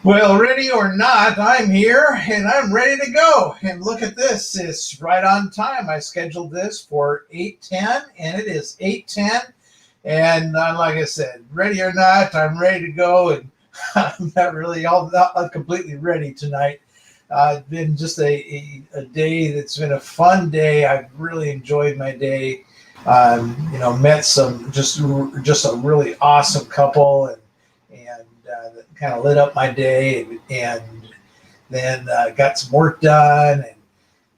Well, ready or not, I'm here and I'm ready to go. And look at this, it's right on time. I scheduled this for 8:10 and it is 8:10. And like I said, ready or not, I'm ready to go. And I'm not completely ready tonight. It's been just a day that's been a fun day. I've really enjoyed my day. Met some just a really awesome couple, and that kind of lit up my day, and then got some work done,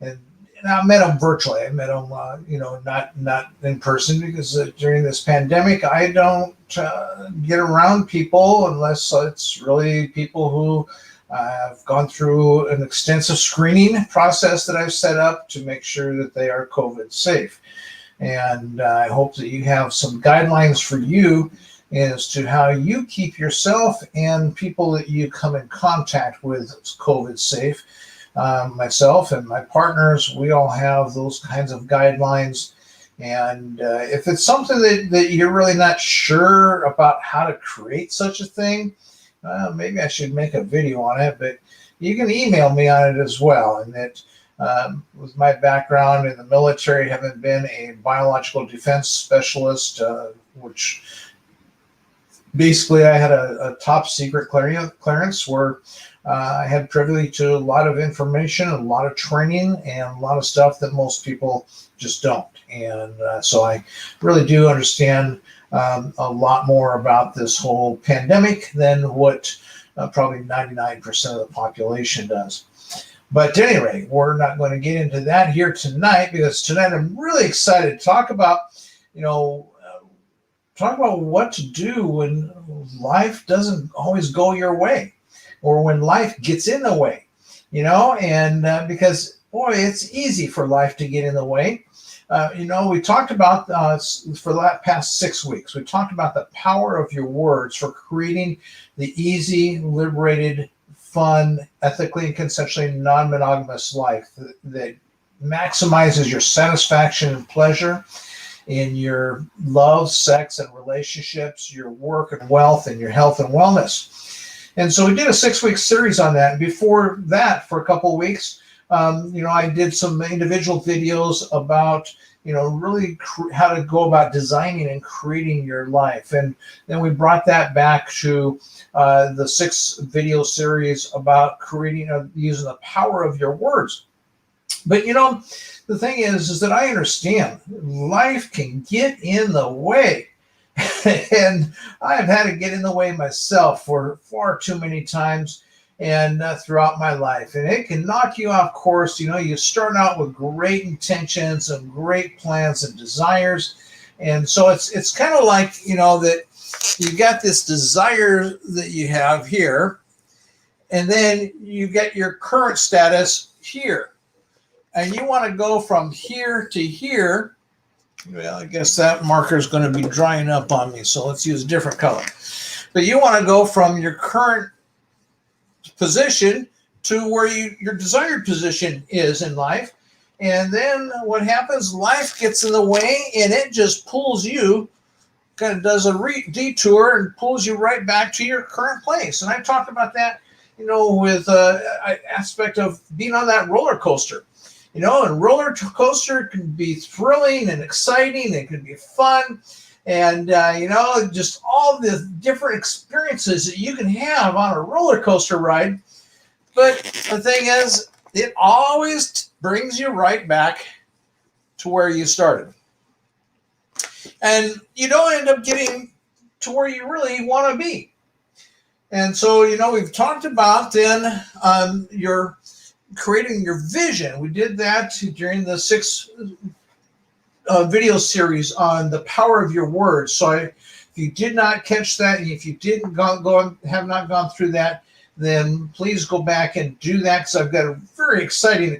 and I met them virtually. I met them, not in person because during this pandemic, I don't get around people unless it's really people who I've gone through an extensive screening process that I've set up to make sure that they are COVID safe. And I hope that you have some guidelines for you as to how you keep yourself and people that you come in contact with COVID safe. Myself and my partners, we all have those kinds of guidelines. And if it's something that you're really not sure about how to create such a thing, maybe I should make a video on it, but you can email me on it as well. And that with my background in the military, having been a biological defense specialist, which basically I had a top secret clearance where I had privy to a lot of information, a lot of training, and a lot of stuff that most people just don't. And so I really do understand a lot more about this whole pandemic than what probably 99% of the population does. But at any rate, we're not going to get into that here tonight, because tonight I'm really excited to talk about, what to do when life doesn't always go your way, or when life gets in the way, and because, boy, it's easy for life to get in the way. We talked about for the past 6 weeks, we talked about the power of your words for creating the easy, liberated, fun, ethically and consensually non-monogamous life that maximizes your satisfaction and pleasure in your love, sex, and relationships, your work and wealth, and your health and wellness. And so we did a 6-week series on that. And before that, for a couple of weeks, I did some individual videos about, really how to go about designing and creating your life. And then we brought that back to the 6-video series about creating, using the power of your words. But, the thing is that I understand life can get in the way. And I've had to get in the way myself for far too many times, and throughout my life, and it can knock you off course. You start out with great intentions and great plans and desires, and so it's kind of like, that you got this desire that you have here, and then you get your current status here, and you want to go from here to here. Well, I guess that marker is going to be drying up on me, so let's use a different color. But you want to go from your current position to where your desired position is in life. And then what happens? Life gets in the way, and it just pulls you, kind of does a detour and pulls you right back to your current place. And I talked about that, with aspect of being on that roller coaster. And roller coaster can be thrilling and exciting. It can be fun. And, just all the different experiences that you can have on a roller coaster ride. But the thing is, it always brings you right back to where you started. And you don't end up getting to where you really want to be. And so, we've talked about then your creating your vision. We did that during the 6 video series on the power of your words. So if you did not catch that, and if you didn't have not gone through that, then please go back and do that, because I've got a very exciting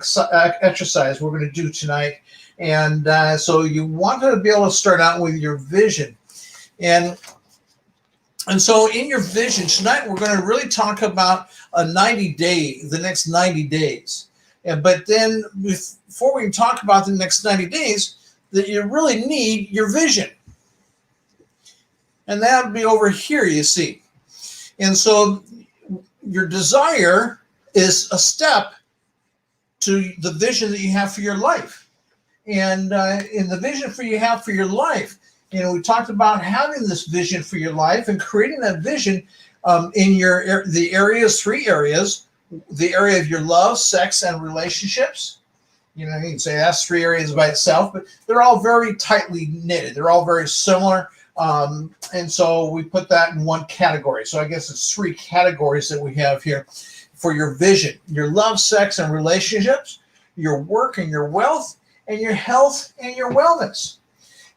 exercise we're going to do tonight. And so you want to be able to start out with your vision. And so in your vision tonight, we're going to really talk about the next 90 days. But then before we can talk about the next 90 days, that you really need your vision. And that would be over here, you see. And so your desire is a step to the vision that you have for your life. And in the vision for you have for your life, we talked about having this vision for your life and creating that vision in three areas, the area of your love, sex, and relationships. You can say that's three areas by itself, but they're all very tightly knitted. They're all very similar. And so we put that in one category. So I guess it's three categories that we have here for your vision: your love, sex, and relationships, your work and your wealth, and your health and your wellness.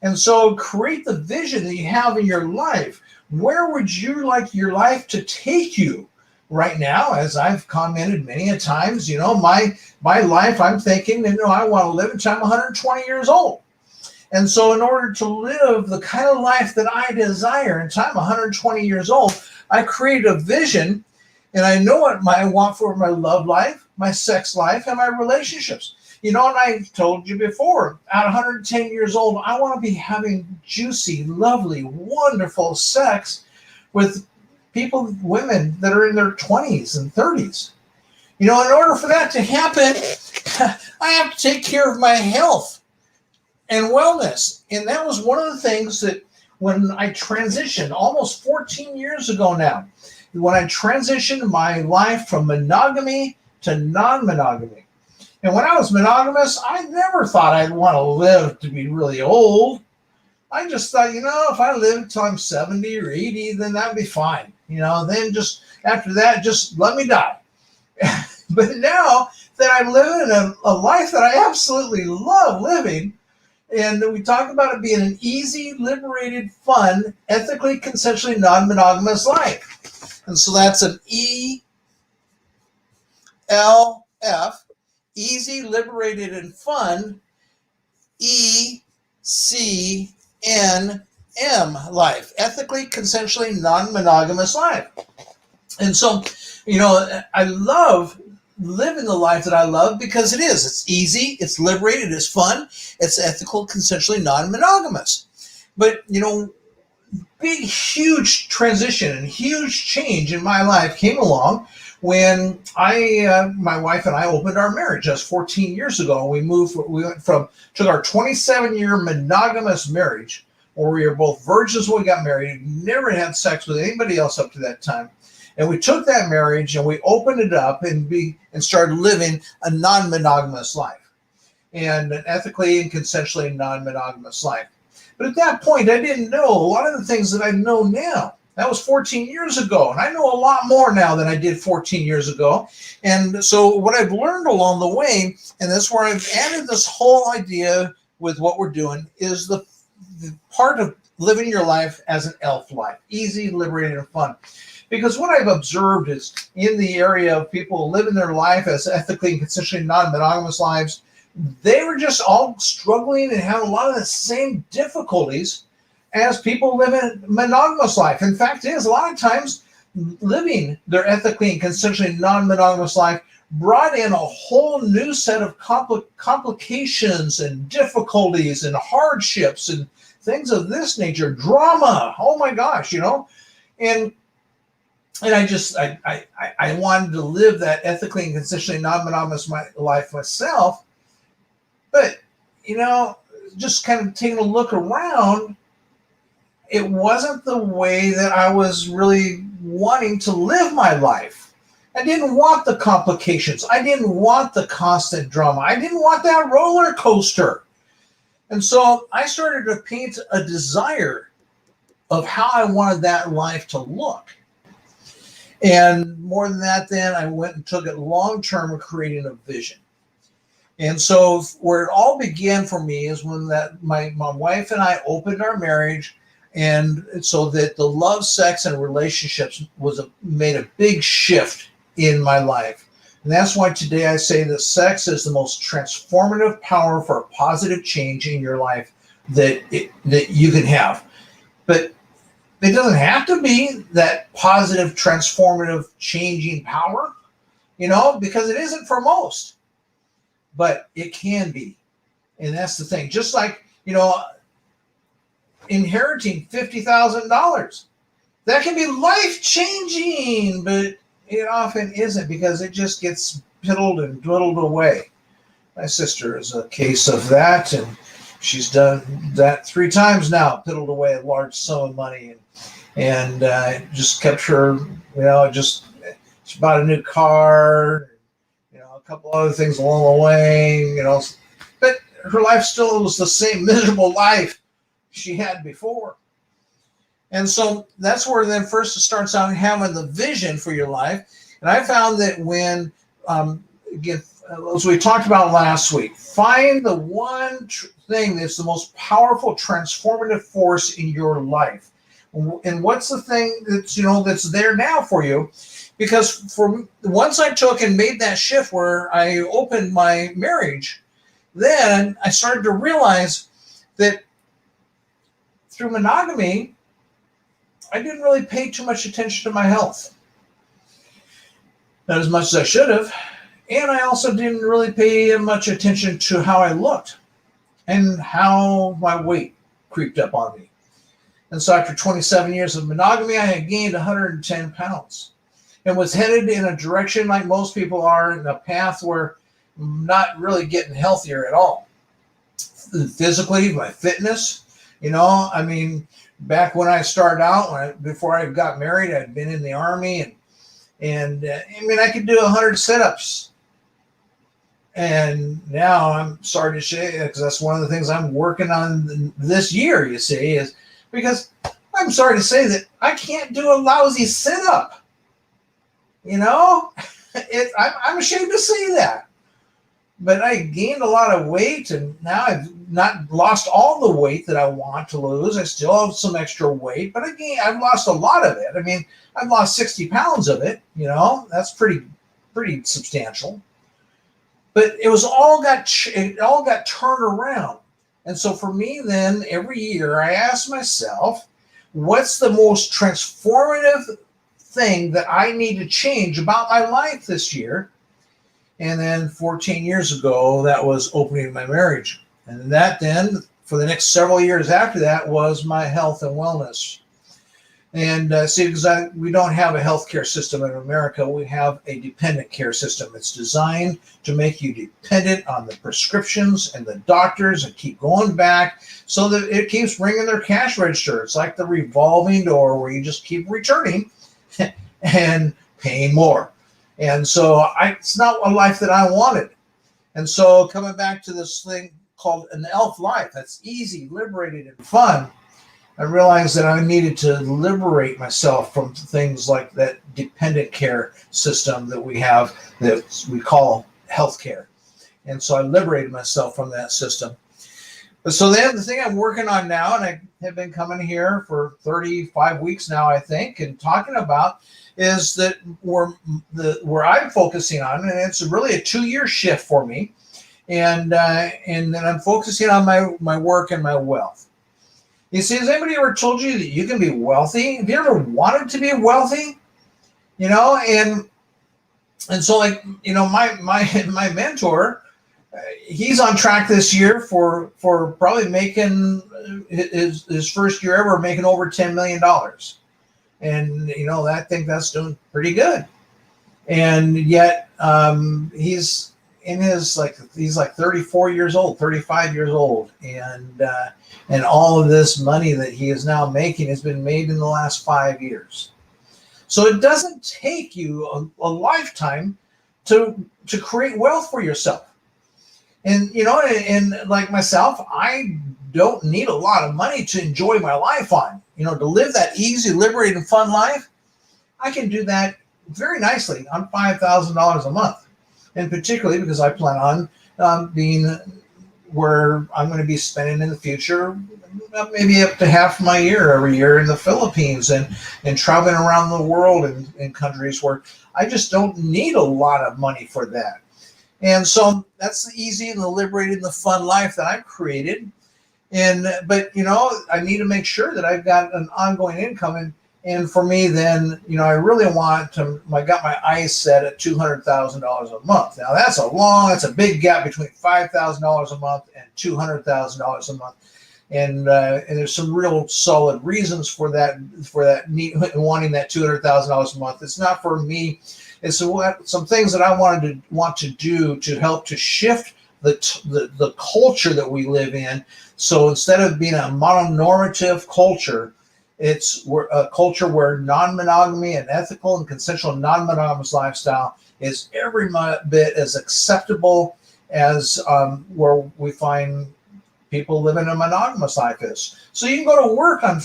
And so create the vision that you have in your life. Where would you like your life to take you? Right now, as I've commented many a times, my life, I'm thinking, I want to live until I'm 120 years old. And so in order to live the kind of life that I desire until I'm 120 years old, I create a vision, and I know what I want for my love life, my sex life, and my relationships. And I told you before, at 110 years old, I want to be having juicy, lovely, wonderful sex with women that are in their 20s and 30s. In order for that to happen, I have to take care of my health and wellness. And that was one of the things that when I transitioned almost 14 years ago now, when I transitioned my life from monogamy to non-monogamy. And when I was monogamous, I never thought I'd want to live to be really old. I just thought, if I live until I'm 70 or 80, then that'd be fine. Then just after that, just let me die. But now that I'm living a life that I absolutely love living, and we talk about it being an easy, liberated, fun, ethically, consensually, non-monogamous life. And so that's an ELF, easy, liberated, and fun, ECNM life, ethically, consensually, non-monogamous life. And so, I love living the life that I love because it's easy, it's liberated, it's fun, it's ethical, consensually, non-monogamous. But, big, huge transition and huge change in my life came along when my wife and I opened our marriage just 14 years ago. We took our 27-year monogamous marriage, where we were both virgins when we got married, never had sex with anybody else up to that time. And we took that marriage and we opened it up and started living a non-monogamous life, and an ethically and consensually non-monogamous life. But at that point, I didn't know a lot of the things that I know now. That was 14 years ago, and I know a lot more now than I did 14 years ago. And so what I've learned along the way, and that's where I've added this whole idea with what we're doing, is the part of living your life as an ELF life, easy, liberated, and fun. Because what I've observed is in the area of people living their life as ethically and consensually non-monogamous lives, they were just all struggling and having a lot of the same difficulties as people live in monogamous life. In fact, it is a lot of times living their ethically and consensually non-monogamous life brought in a whole new set of complications and difficulties and hardships and things of this nature, drama. Oh my gosh, and I wanted to live that ethically and consensually non-monogamous life myself, but just kind of taking a look around, it wasn't the way that I was really wanting to live my life. I didn't want the complications. I didn't want the constant drama. I didn't want that roller coaster. And so I started to paint a desire of how I wanted that life to look. And more than that, then I went and took it long-term, creating a vision. And so where it all began for me is when my wife and I opened our marriage, and so that the love, sex, and relationships made a big shift in my life. And that's why today I say that sex is the most transformative power for a positive change in your life that you can have. But it doesn't have to be that positive, transformative, changing power, because it isn't for most. But it can be. And that's the thing. Just like, inheriting $50,000. That can be life-changing, but it often isn't, because it just gets piddled and dwindled away. My sister is a case of that, and she's done that 3 times now, piddled away a large sum of money, and just kept her, just she bought a new car, a couple other things along the way, but her life still was the same miserable life she had before. And so that's where then first it starts out having the vision for your life. And I found that when, again, as we talked about last week, find the one thing that's the most powerful transformative force in your life. And what's the thing that's, that's there now for you? Because once I took and made that shift where I opened my marriage, then I started to realize that through monogamy, I didn't really pay too much attention to my health. Not as much as I should have. And I also didn't really pay much attention to how I looked and how my weight creeped up on me. And so after 27 years of monogamy, I had gained 110 pounds and was headed in a direction like most people are, in a path where I'm not really getting healthier at all. Physically, my fitness, back when I started out, before I got married, I'd been in the Army, and I could do 100 sit-ups. And now I'm sorry to say, because that's one of the things I'm working on this year, you see, is because I'm sorry to say that I can't do a lousy sit-up. I'm ashamed to say that. But I gained a lot of weight, and now I've not lost all the weight that I want to lose. I still have some extra weight, but I've lost a lot of it. I've lost 60 pounds of it. That's pretty substantial. But it all got turned around. And so for me, then every year I ask myself, what's the most transformative thing that I need to change about my life this year? And then 14 years ago, that was opening my marriage. And that then, for the next several years after that, was my health and wellness. And because we don't have a healthcare system in America, we have a dependent care system. It's designed to make you dependent on the prescriptions and the doctors and keep going back so that it keeps ringing their cash register. It's like the revolving door where you just keep returning and paying more. And so it's not a life that I wanted. And so coming back to this thing called an ELF life, that's easy, liberated, and fun, I realized that I needed to liberate myself from things like that dependent care system that we have that we call healthcare. And so I liberated myself from that system. But so then the thing I'm working on now, and I have been coming here for 35 weeks now, I think, and talking about, is that where I'm focusing on, and it's really a 2-year shift for me, and then I'm focusing on my work and my wealth. You see, has anybody ever told you that you can be wealthy? Have you ever wanted to be wealthy? And so my mentor, he's on track this year for probably making his first year ever making over $10 million. And, I think that's doing pretty good. And yet he's in his, he's 34 years old, 35 years old. And all of this money that he is now making has been made in the last 5 years. So it doesn't take you a lifetime to create wealth for yourself. And, and like myself, I don't need a lot of money to enjoy my life on. To live that easy, liberated, and fun life, I can do that very nicely on $5,000 a month. And particularly because I plan on being where I'm going to be spending in the future, maybe up to half my year every year in the Philippines and traveling around the world in countries where I just don't need a lot of money for that. And so that's the easy and the liberated and the fun life that I've created. But I need to make sure that I've got an ongoing income. And for me, then, I really want to, I got my eyes set at $200,000 a month. Now that's a big gap between $5,000 a month and $200,000 a month. And there's some real solid reasons for that need, wanting that $200,000 a month. It's not for me. It's some things that I want to do to help to shift the culture that we live in. So instead of being a mononormative culture, it's a culture where non-monogamy and ethical and consensual non-monogamous lifestyle is every bit as acceptable as where we find people living a monogamous life is. So you can go to work on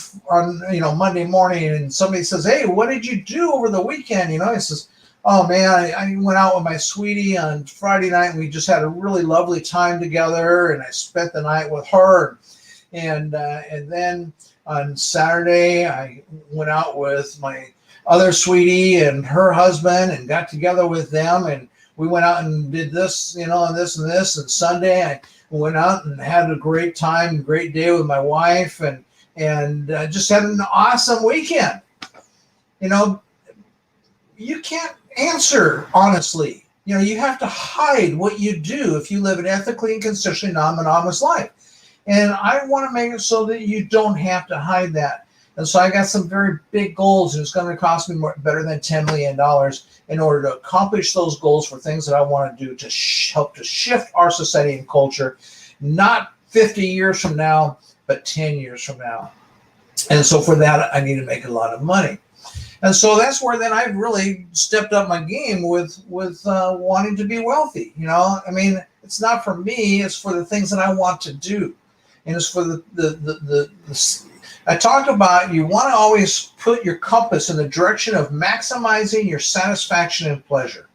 Monday morning, and somebody says, "Hey, what did you do over the weekend?" He says, "Oh man, I went out with my sweetie on Friday night, and we just had a really lovely time together, and I spent the night with her, and then on Saturday I went out with my other sweetie and her husband and got together with them, and we went out and did this, and this and this, and Sunday I went out and had a great time, great day with my wife, and just had an awesome weekend." You can't answer honestly. You have to hide what you do if you live an ethically and consensually non-monogamous life. And I want to make it so that you don't have to hide that. And so I got some very big goals, and it's going to cost me better than $10 million in order to accomplish those goals for things that I want to do to help to shift our society and culture, not 50 years from now, but 10 years from now. And so for that, I need to make a lot of money. And so that's where then I've really stepped up my game with wanting to be wealthy. It's not for me, it's for the things that I want to do. And it's for the I talk about, you want to always put your compass in the direction of maximizing your satisfaction and pleasure.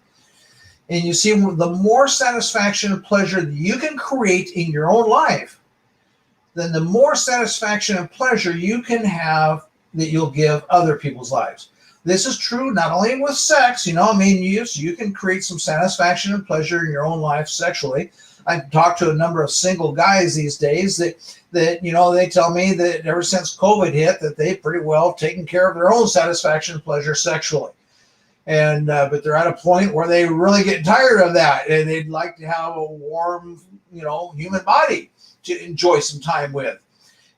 And you see, the more satisfaction and pleasure that you can create in your own life, then the more satisfaction and pleasure you can have that you'll give other people's lives. This is true not only with sex, you can create some satisfaction and pleasure in your own life sexually. I've talked to a number of single guys these days that they tell me that ever since COVID hit, that they've pretty well taken care of their own satisfaction and pleasure sexually. And but they're at a point where they really get tired of that, and they'd like to have a warm, human body to enjoy some time with.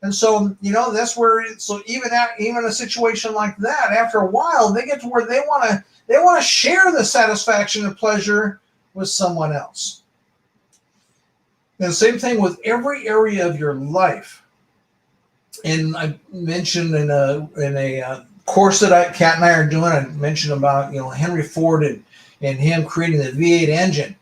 And so, that's where, so even a situation like that, after a while, they get to where they want to share the satisfaction and pleasure with someone else. And the same thing with every area of your life. And I mentioned in a course that Kat and I are doing, I mentioned about Henry Ford and him creating the V8 engine.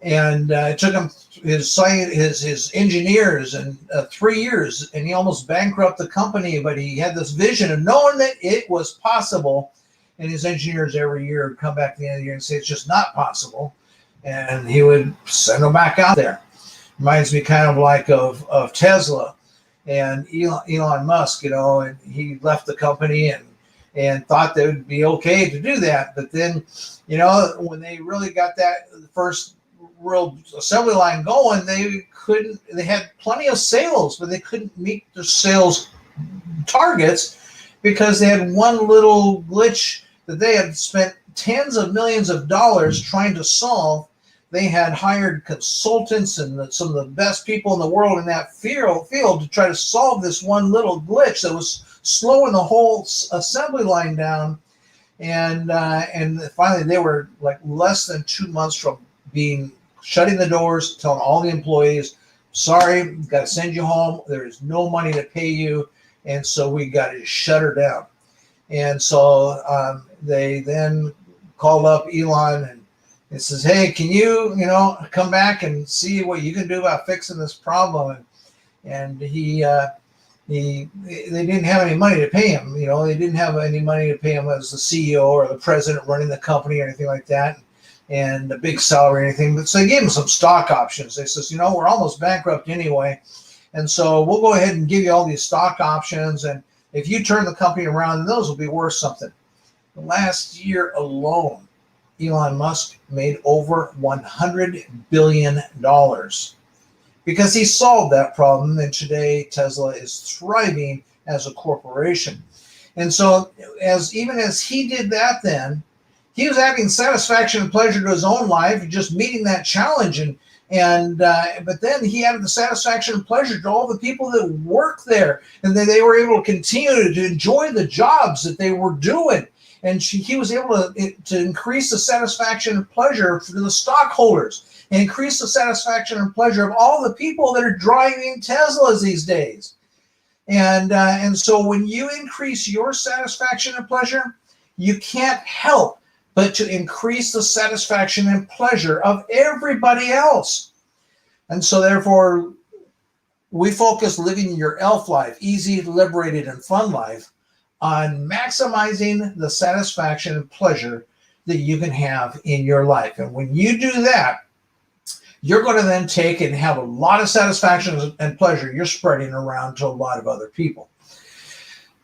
And it took him his engineers and 3 years, and he almost bankrupted the company. But he had this vision of knowing that it was possible. And his engineers every year would come back at the end of the year and say it's just not possible, and he would send them back out there. Reminds me kind of like of Tesla and Elon Musk, and he left the company and thought that it would be okay to do that. But then, when they really got that first real assembly line going, they had plenty of sales, but they couldn't meet their sales targets because they had one little glitch that they had spent tens of millions of dollars trying to solve. They had hired consultants and some of the best people in the world in that field to try to solve this one little glitch that was slowing the whole assembly line down. And finally, they were like less than 2 months from shutting the doors, telling all the employees, "Sorry, got to send you home. There is no money to pay you, and so we got to shut her down." And so they then called up Elon and it says, "Hey, can you, come back and see what you can do about fixing this problem?" And they didn't have any money to pay him. They didn't have any money to pay him as the CEO or the president running the company or anything like that, and a big salary or anything. But so they gave him some stock options. They says, "We're almost bankrupt anyway, and so we'll go ahead and give you all these stock options, and if you turn the company around, then those will be worth something." The last year alone, Elon Musk made over $100 billion because he solved that problem. And today Tesla is thriving as a corporation. And so even as he did that, then he was having satisfaction and pleasure to his own life, just meeting that challenge. And but then he added the satisfaction and pleasure to all the people that work there, and then they were able to continue to enjoy the jobs that they were doing. And he was able to increase the satisfaction and pleasure for the stockholders, and increase the satisfaction and pleasure of all the people that are driving Teslas these days. And so when you increase your satisfaction and pleasure, you can't help but to increase the satisfaction and pleasure of everybody else. And so therefore, we focus living your ELF life, easy, liberated, and fun life, on maximizing the satisfaction and pleasure that you can have in your life. And when you do that, you're going to then take and have a lot of satisfaction and pleasure you're spreading around to a lot of other people.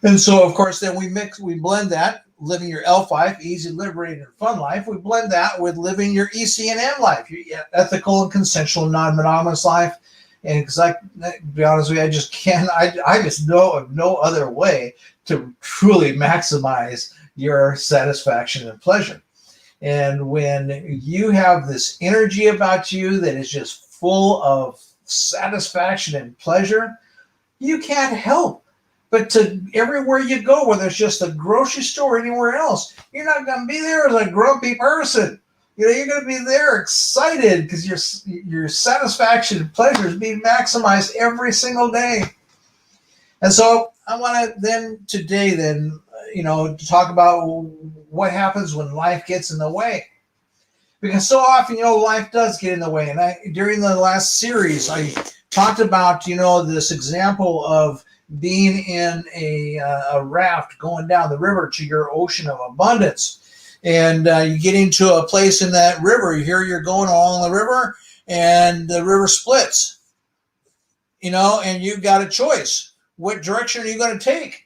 And so, of course, then we blend that, living your ELF life, easy, liberated, and fun life. We blend that with living your ECNM life, your ethical and consensual non-monogamous life. And because to be honest with you, I just can't, I just know of no other way to truly maximize your satisfaction and pleasure. And when you have this energy about you that is just full of satisfaction and pleasure, you can't help but to everywhere you go, whether it's just a grocery store or anywhere else, you're not going to be there as a grumpy person. You're going to be there excited because your satisfaction and pleasure is being maximized every single day. And so I want to then today to talk about what happens when life gets in the way. Because so often, life does get in the way. And during the last series, I talked about, this example of being in a raft going down the river to your ocean of abundance. And you get into a place in that river. Here you're going along the river, and the river splits. And you've got a choice. What direction are you going to take?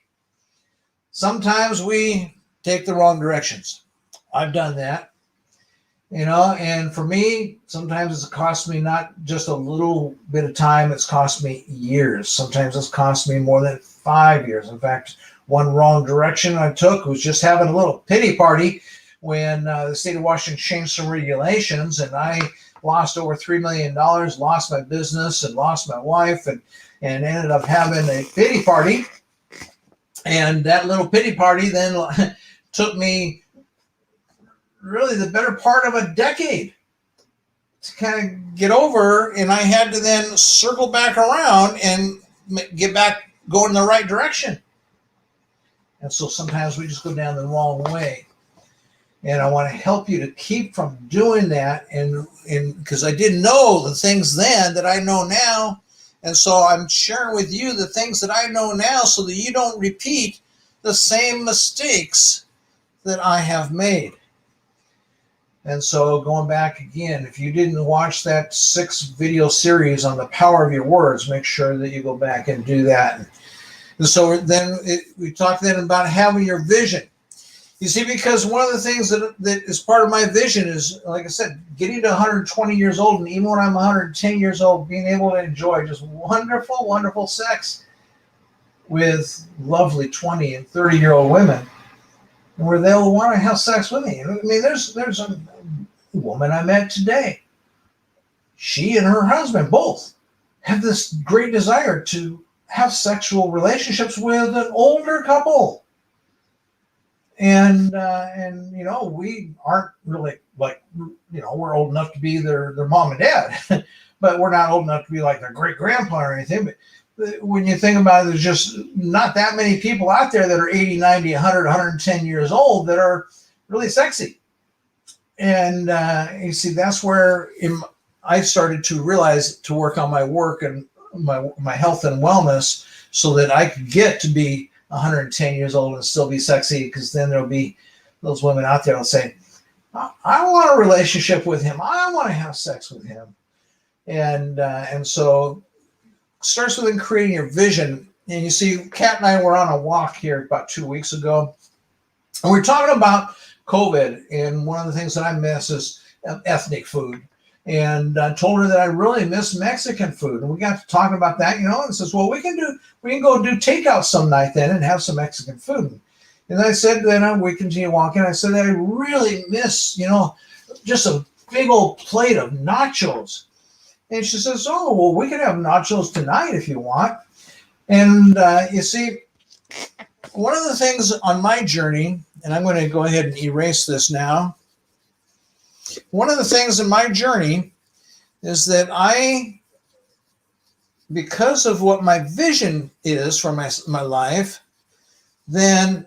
Sometimes we take the wrong directions. I've done that. And for me, sometimes it's cost me not just a little bit of time, it's cost me years. Sometimes it's cost me more than 5 years. In fact, one wrong direction I took was just having a little pity party when the state of Washington changed some regulations, and I lost over $3 million, lost my business, and lost my wife, and ended up having a pity party. And that little pity party then took me really the better part of a decade to kind of get over, and I had to then circle back around and get back going the right direction. And so sometimes we just go down the wrong way. And I want to help you to keep from doing that, and because I didn't know the things then that I know now. And so I'm sharing with you the things that I know now so that you don't repeat the same mistakes that I have made. And so going back again, if you didn't watch that 6-video series on the power of your words, make sure that you go back and do that. And so then we talked then about having your vision. You see, because one of the things that is part of my vision is, like I said, getting to 120 years old, and even when I'm 110 years old, being able to enjoy just wonderful, wonderful sex with lovely 20 and 30-year-old women, where they'll want to have sex with me. I mean, there's a woman I met today. She and her husband both have this great desire to have sexual relationships with an older couple. And we aren't really we're old enough to be their mom and dad, but we're not old enough to be like their great grandpa or anything. But when you think about it, there's just not that many people out there that are 80, 90, 100, 110 years old that are really sexy. And you see, that's where I started to realize to work on my work and my health and wellness so that I could get to be 110 years old and still be sexy, because then there'll be those women out there will say, I want a relationship with him. I want to have sex with him. And so it starts with creating your vision. And you see, Kat and I were on a walk here about 2 weeks ago, and we're talking about COVID. And one of the things that I miss is ethnic food. And I told her that I really miss Mexican food. And we got to talking about that, and says, well, we can go do takeout some night then and have some Mexican food. And I said, then we continue walking. I said, I really miss, just a big old plate of nachos. And she says, oh, well, we can have nachos tonight if you want. And you see, one of the things on my journey, and I'm going to go ahead and erase this now. One of the things in my journey is that because of what my vision is for my life, then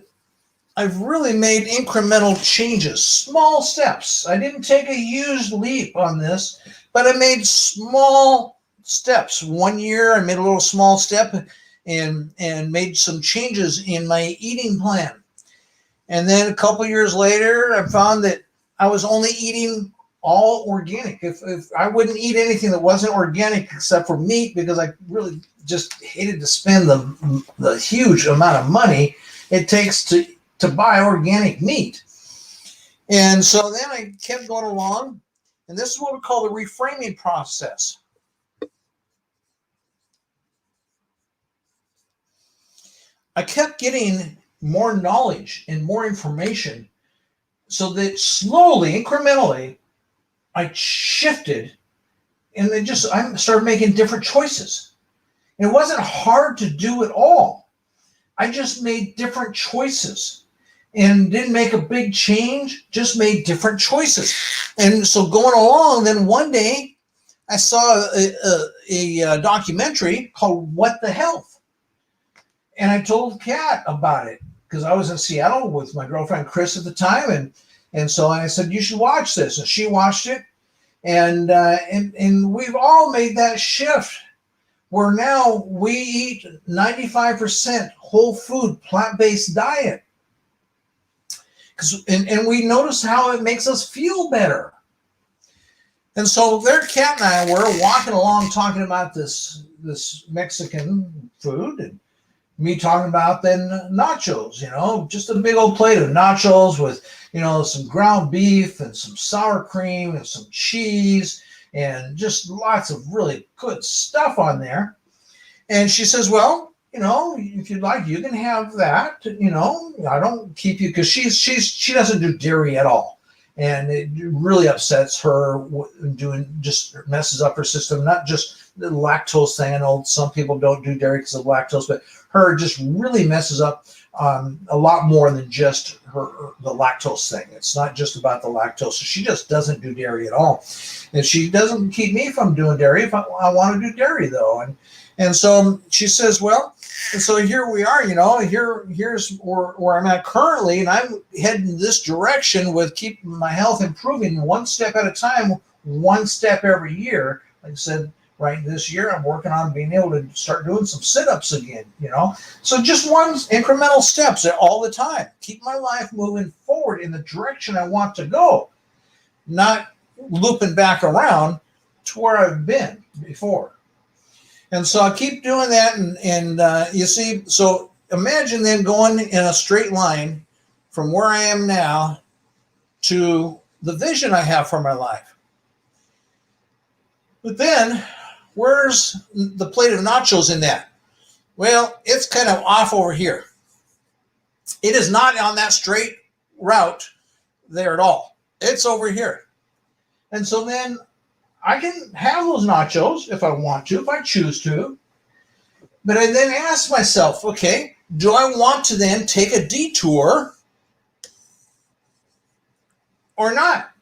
I've really made incremental changes, small steps. I didn't take a huge leap on this, but I made small steps. 1 year, I made a little small step and made some changes in my eating plan. And then a couple years later, I found that I was only eating all organic. If I wouldn't eat anything that wasn't organic except for meat, because I really just hated to spend the huge amount of money it takes to buy organic meat. And so then I kept going along, and this is what we call the reframing process. I kept getting more knowledge and more information so that slowly, incrementally, I shifted and I started making different choices. And it wasn't hard to do it all. I just made different choices and didn't make a big change, just made different choices. And so going along, then one day I saw a documentary called What the Health. And I told Kat about it because I was in Seattle with my girlfriend Chris at the time. And so I said, you should watch this. And she watched it. And we've all made that shift where now we eat 95% whole food, plant-based diet. And we notice how it makes us feel better. And so there Kat and I were walking along talking about this Mexican food, and me talking about then nachos, just a big old plate of nachos with, some ground beef and some sour cream and some cheese and just lots of really good stuff on there. And she says, well, if you'd like, you can have that. I don't keep you, because she doesn't do dairy at all. And it really upsets her, just messes up her system, not just the lactose thing. I know some people don't do dairy because of lactose, but her just really messes up a lot more than just the lactose thing. It's not just about the lactose. So she just doesn't do dairy at all. And she doesn't keep me from doing dairy if I want to do dairy, though. And so she says, well, and so here we are, here's where I'm at currently, and I'm heading this direction with keeping my health improving one step at a time, one step every year. Like I said, right this year, I'm working on being able to start doing some sit-ups again, So just one incremental steps all the time. Keep my life moving forward in the direction I want to go, not looping back around to where I've been before. And so I keep doing that, and you see, so imagine then going in a straight line from where I am now to the vision I have for my life. But then, where's the plate of nachos in that? Well, it's kind of off over here. It is not on that straight route there at all. It's over here. And so then I can have those nachos if I want to, if I choose to. But I then ask myself, okay, do I want to then take a detour or not?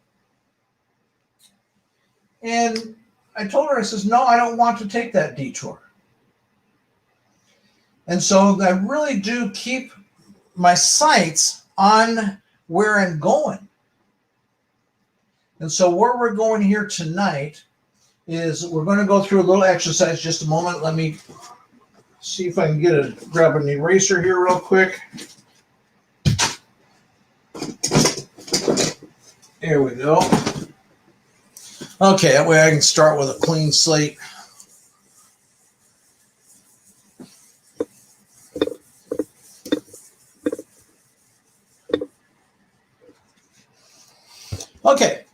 And I told her, I says, no, I don't want to take that detour. And so I really do keep my sights on where I'm going. And so where we're going here tonight is we're going to go through a little exercise. Just a moment. Let me see if I can grab an eraser here real quick. There we go. Okay, that way I can start with a clean slate. Okay,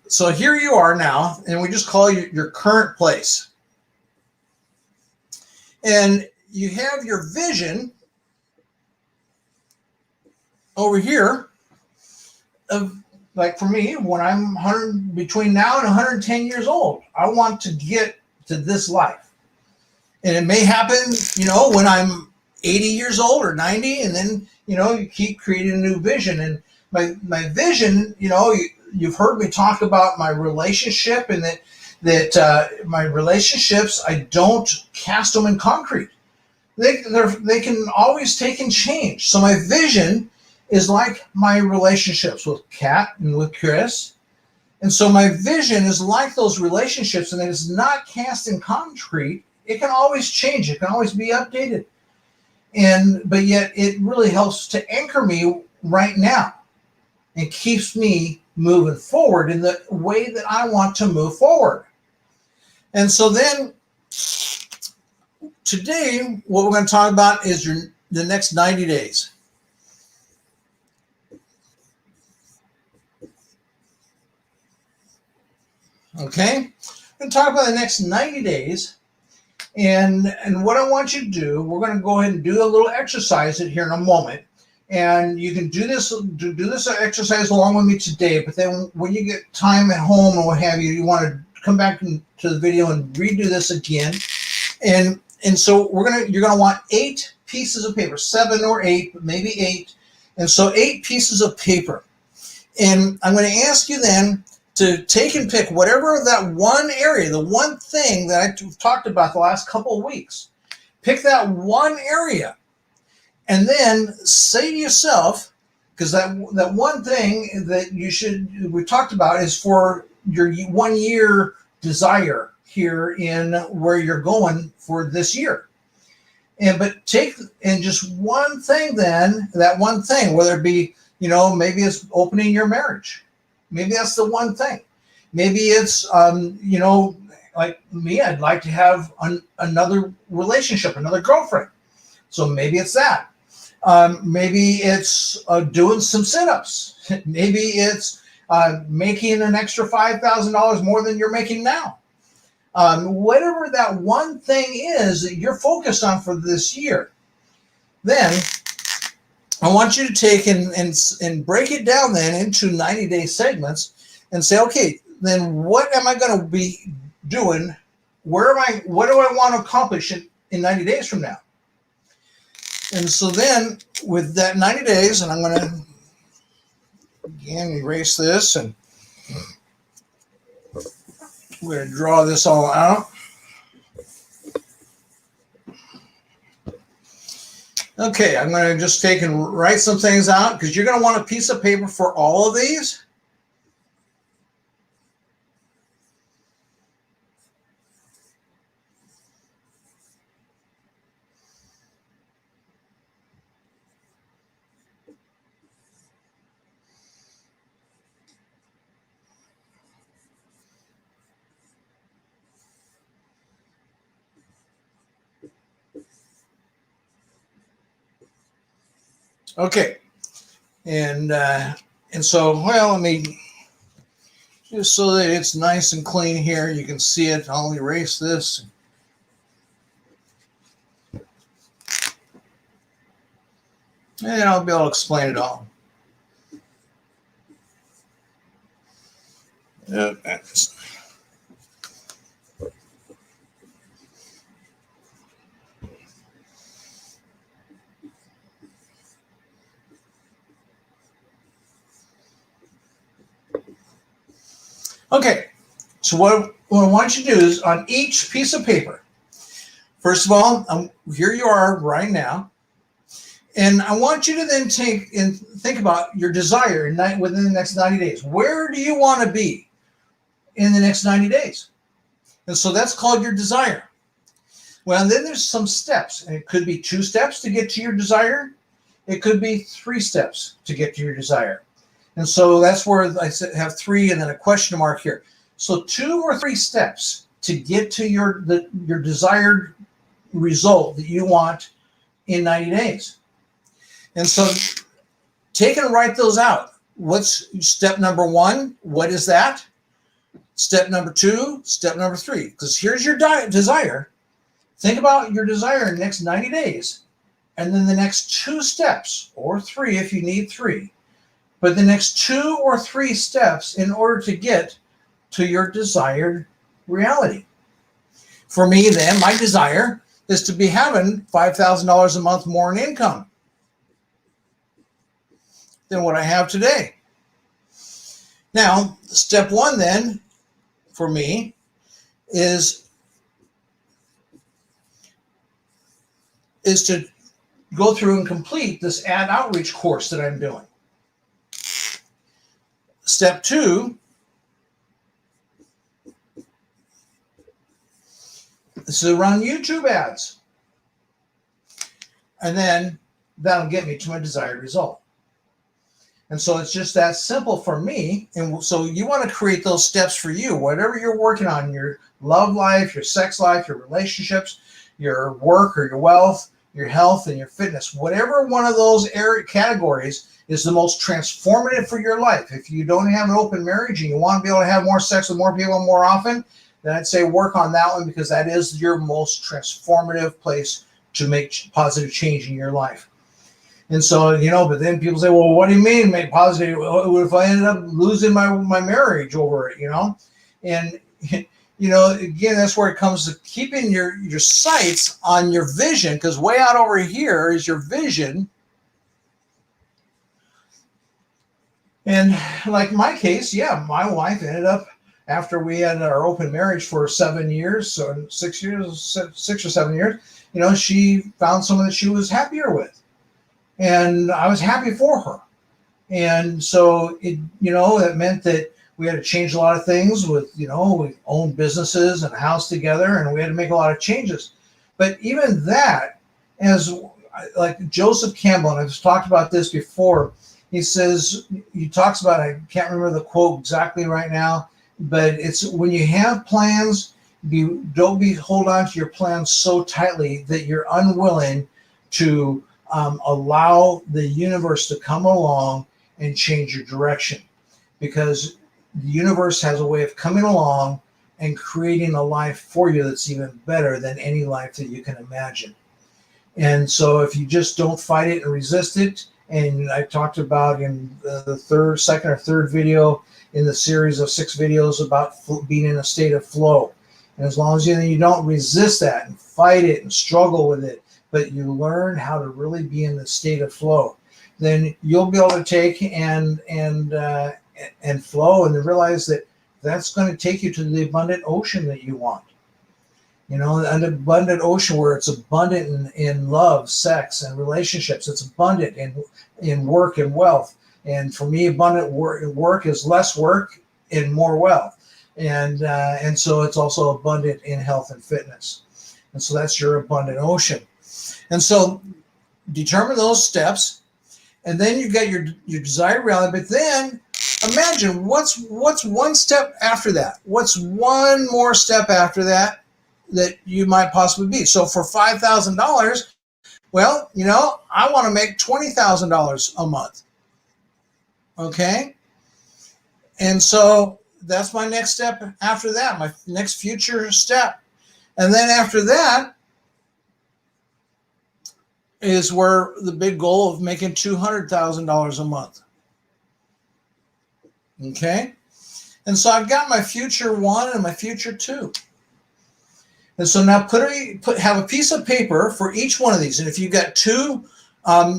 so here you are now, and we just call your current place. And you have your vision over here of like for me, when I'm between now and 110 years old, I want to get to this life. And it may happen, when I'm 80 years old or 90, and then, you keep creating a new vision. And my vision, you've heard me talk about my relationship, and that my relationships, I don't cast them in concrete. They can always take and change. So my vision is like my relationships with Kat and with Chris. And so my vision is like those relationships, and it is not cast in concrete. It can always change. It can always be updated. But yet it really helps to anchor me right now and keeps me moving forward in the way that I want to move forward. And so then today, what we're going to talk about is the next 90 days. Okay, I'm going to talk about the next 90 days, and what I want you to do, we're going to go ahead and do a little exercise here in a moment, and you can do this exercise along with me today, but then when you get time at home or what have you, you want to come back to the video and redo this again, and so you're going to want 8 pieces of paper, 7 or 8, but maybe 8, and so 8 pieces of paper, and I'm going to ask you then to take and pick whatever that one area, the one thing that I've talked about the last couple of weeks. Pick that one area, and then say to yourself, because that one thing that we talked about is for your 1 year desire here in where you're going for this year. But take and just one thing then, that one thing, whether it be, maybe it's opening your marriage. Maybe that's the one thing. Maybe it's, like me, I'd like to have another relationship, another girlfriend. So maybe it's that. Maybe it's doing some sit-ups. Maybe it's making an extra $5,000 more than you're making now. Whatever that one thing is that you're focused on for this year, then I want you to take and break it down then into 90-day segments and say, okay, then what am I going to be doing? What do I want to accomplish in 90 days from now? And so then with that 90 days, and I'm going to again erase this, and we're going to draw this all out. Okay, I'm going to just take and write some things out, because you're going to want a piece of paper for all of these. Okay, and so, well, let me, just so that it's nice and clean here, you can see it, I'll erase this. And I'll be able to explain it all. Okay, so what I want you to do is on each piece of paper, first of all, here you are right now, and I want you to then take and think about your desire within the next 90 days. Where do you want to be in the next 90 days? And so that's called your desire. Well, then there's some steps, and it could be 2 steps to get to your desire. It could be 3 steps to get to your desire. And so that's where I have 3 and then a question mark here. So 2 or 3 steps to get to your desired result that you want in 90 days. And so take and write those out. What's step number 1? What is that? Step number 2, step number 3. Because here's your desire. Think about your desire in the next 90 days. And then the next 2 steps, or 3 if you need 3. but the next 2 or 3 steps in order to get to your desired reality. For me, then, my desire is to be having $5,000 a month more in income than what I have today. Now, step 1 then, for me, is to go through and complete this ad outreach course that I'm doing. Step 2 is to run YouTube ads. And then that'll get me to my desired result. And so it's just that simple for me. And so you want to create those steps for you, whatever you're working on, your love life, your sex life, your relationships, your work or your wealth, your health and your fitness, whatever one of those categories is the most transformative for your life. If you don't have an open marriage and you want to be able to have more sex with more people more often, then I'd say work on that one, because that is your most transformative place to make positive change in your life. And so, but then people say, well, what do you mean make positive? What if I ended up losing my marriage over it, And, again, that's where it comes to keeping your sights on your vision, because way out over here is your vision. And like my case, my wife ended up, after we had our open marriage for 7 years, so 6 or 7 years, she found someone that she was happier with. And I was happy for her. And so it meant that we had to change a lot of things with, we owned businesses and a house together, and we had to make a lot of changes. But even that, as like Joseph Campbell, and I've talked about this before, he talks about, I can't remember the quote exactly right now, but it's when you have plans, don't hold on to your plans so tightly that you're unwilling to allow the universe to come along and change your direction, because the universe has a way of coming along and creating a life for you that's even better than any life that you can imagine. And so if you just don't fight it and resist it, and I talked about in the second or third video in the series of 6 videos about being in a state of flow. And as long as you don't resist that and fight it and struggle with it, but you learn how to really be in the state of flow, then you'll be able to take and flow and realize that that's going to take you to the abundant ocean that you want. An abundant ocean where it's abundant in love, sex, and relationships. It's abundant in work and wealth. And for me, abundant work is less work and more wealth. And so it's also abundant in health and fitness. And so that's your abundant ocean. And so determine those steps, and then you've got your desired reality. But then imagine what's one step after that? What's one more step after that you might possibly be? So for $5,000, well, I want to make $20,000 a month. Okay? And so that's my next step after that, my next future step. And then after that is where the big goal of making $200,000 a month. Okay? And so I've got my future 1 and my future 2. And so now have a piece of paper for each one of these. And if you've got 2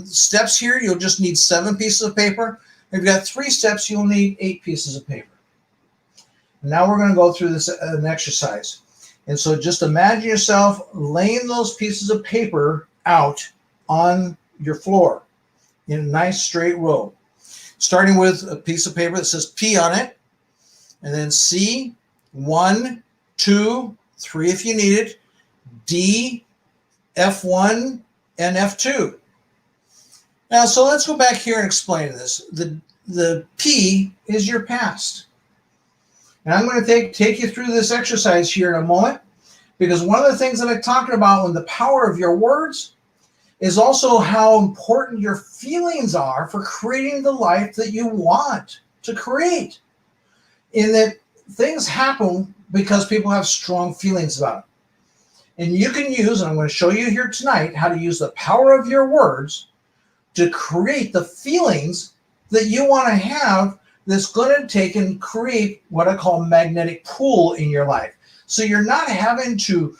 steps here, you'll just need 7 pieces of paper. If you've got 3 steps, you'll need 8 pieces of paper. And now we're going to go through this an exercise. And so just imagine yourself laying those pieces of paper out on your floor in a nice straight row, starting with a piece of paper that says P on it, and then C, 1, 2, 3 if you need it, D, F1, and F2. Now, so let's go back here and explain this. The P is your past. And I'm going to take you through this exercise here in a moment, because one of the things that I talked about with the power of your words is also how important your feelings are for creating the life that you want to create. In that things happen because people have strong feelings about it. And you can use, and I'm going to show you here tonight, how to use the power of your words to create the feelings that you want to have that's going to take and create what I call magnetic pull in your life. So you're not having to,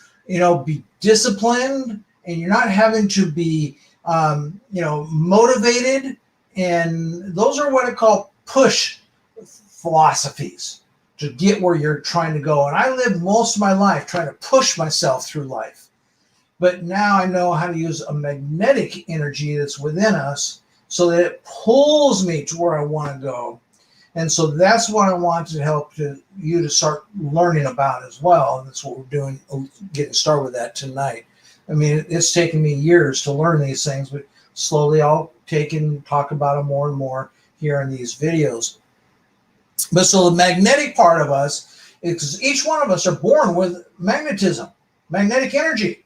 be disciplined, and you're not having to be, motivated. And those are what I call push philosophies to get where you're trying to go. And I lived most of my life trying to push myself through life. But now I know how to use a magnetic energy that's within us so that it pulls me to where I want to go. And so that's what I want to help you to start learning about as well. And that's what we're doing, getting started with that tonight. I mean, it's taken me years to learn these things, but slowly I'll take and talk about them more and more here in these videos. But so the magnetic part of us is each one of us are born with magnetism, magnetic energy.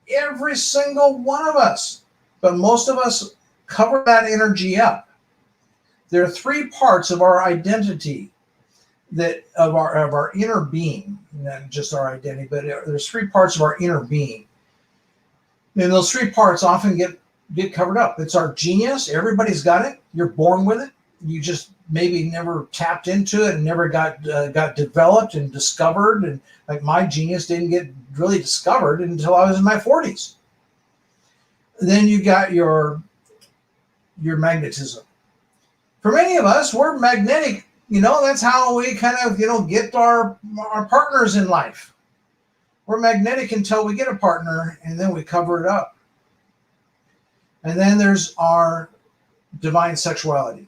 Every single one of us. But most of us cover that energy up. There are three parts of our identity of our inner being, not just our identity, but there's three parts of our inner being. And those three parts often get covered up. It's our genius. Everybody's got it. You're born with it. You just maybe never tapped into it and never got developed and discovered. And like my genius didn't get really discovered until I was in my 40s. Then you got your magnetism. For many of us, we're magnetic. That's how we kind of, get our partners in life. We're magnetic until we get a partner, and then we cover it up. And then there's our divine sexuality.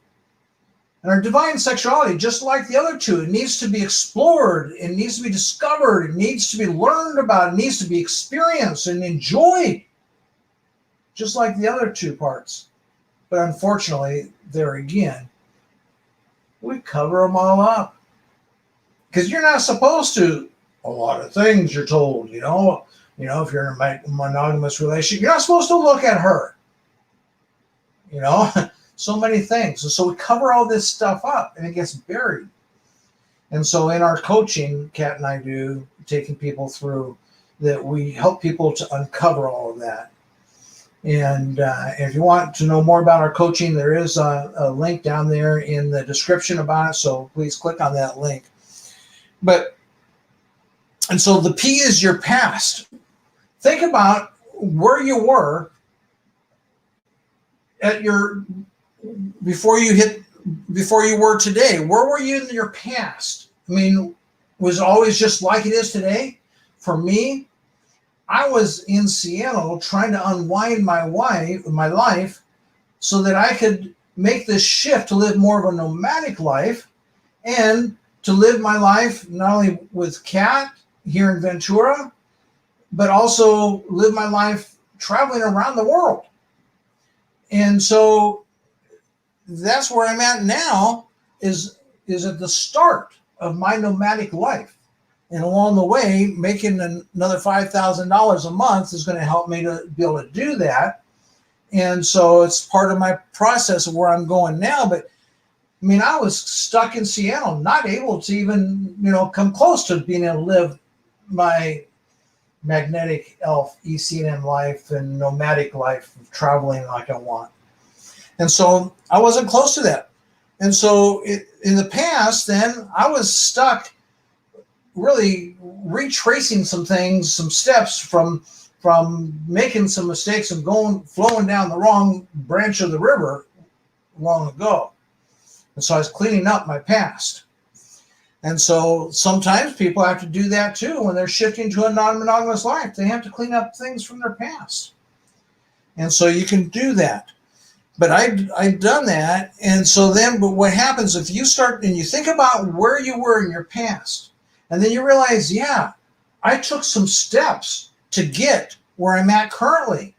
And our divine sexuality, just like the other two, it needs to be explored. It needs to be discovered. It needs to be learned about. It needs to be experienced and enjoyed, just like the other two parts. But unfortunately, there again, we cover them all up. Because you're not supposed to. A lot of things you're told, if you're in a monogamous relationship, you're not supposed to look at her. So many things. And so we cover all this stuff up and it gets buried. And so in our coaching, Kat and I do, taking people through that, we help people to uncover all of that. And if you want to know more about our coaching, there is a link down there in the description about it. So please click on that link. And so the P is your past. Think about where you were before you were today. Where were you in your past? I mean, was it always just like it is today? For me, I was in Seattle trying to unwind my life so that I could make this shift to live more of a nomadic life and to live my life not only with Kat here in Ventura, but also live my life traveling around the world. And so that's where I'm at now, is at the start of my nomadic life. And along the way, making another $5,000 a month is going to help me to be able to do that. And so it's part of my process of where I'm going now. But I mean, I was stuck in Seattle, not able to even, come close to being able to live my Magnetic ELF ECNM life and nomadic life of traveling like I want. And so I wasn't close to that. And so in the past, then I was stuck really retracing some things, some steps from making some mistakes and flowing down the wrong branch of the river long ago. And so I was cleaning up my past. And so sometimes people have to do that too when they're shifting to a non-monogamous life. They have to clean up things from their past. And so you can do that. But I've done that. And so then, but what happens if you start and you think about where you were in your past, and then you realize, yeah, I took some steps to get where I'm at currently.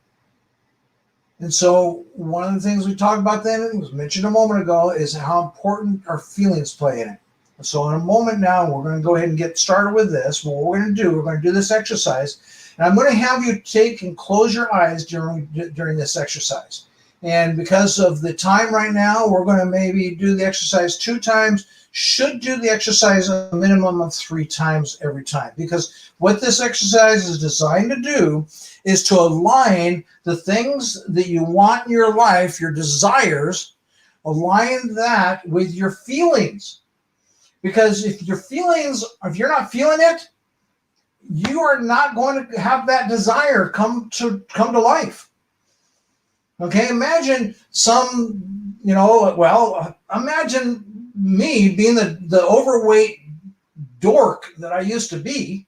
And so one of the things we talked about then, it was mentioned a moment ago, is how important our feelings play in it. So in a moment now, we're going to go ahead and get started with this. What we're going to do this exercise. And I'm going to have you take and close your eyes during this exercise. And because of the time right now, we're going to maybe do the exercise 2 times. Should do the exercise a minimum of 3 times every time. Because what this exercise is designed to do is to align the things that you want in your life, your desires, align that with your feelings. Because if you're not feeling it, you are not going to have that desire come to life. Okay, imagine imagine me being the overweight dork that I used to be.